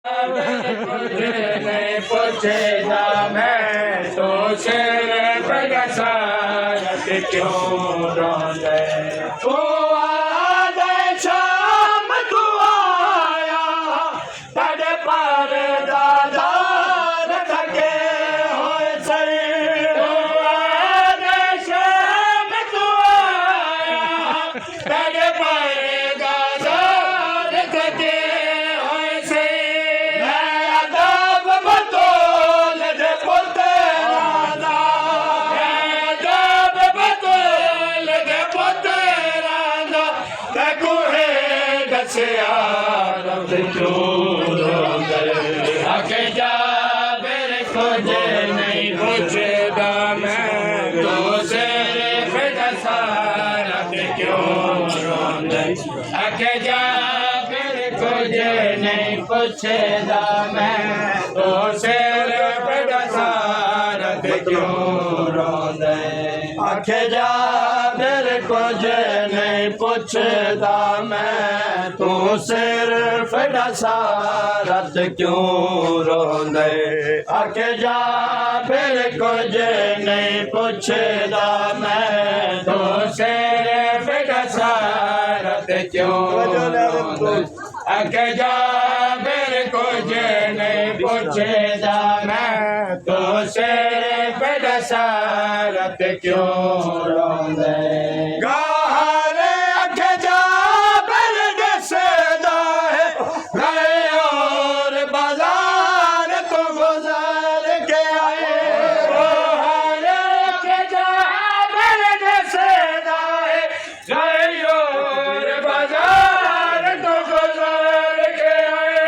मुझे नहीं पूछेगा मैं तो शेर बरसात क्यों रोंदे तू आ गए शाम तू आया तेरे पर दादार थके होए सही तू आ गए शाम तू आया तेरे पर दादार थके होए सही मैं अदब बतौल दे पोते राधा मैं अदब बतौल दे पोते राधा तकू है दसिया रब क्यों रोंदे आके जा मेरे खोजे नहीं पूछेगा मैं तो से दसा रब क्यों रोंदे आके जा मेरे खोजे नहीं पूछेगा मैं तो शेर दसा रब क्यों रोंदे आखे जा मेरे खोजे नहीं पूछदा मैं तू सिर्फ दसा रत क्यों रोंदे आखे जा मेरे खोजे नहीं पूछदा मैं तू सिर्फ दसा रत क्यों रोंदे आखे जा मेरे खोजे नहीं पूछदा मैं तो सिर्फ दसा रत क्यों रोंदे गारे आखे जा मेरे दसदा है गए और बाजार तो गुजार के आए गारे आखे जा मेरे दसदा है गए और बाजार तो गुजार के आए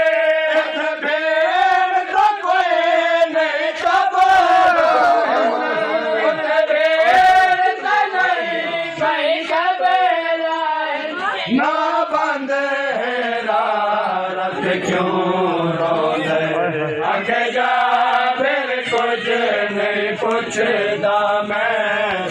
भेड़ तो कोई नहीं खबर ना बंद रत क्यों रोंदे आगे जा फिर कुछ नहीं पूछदा मैं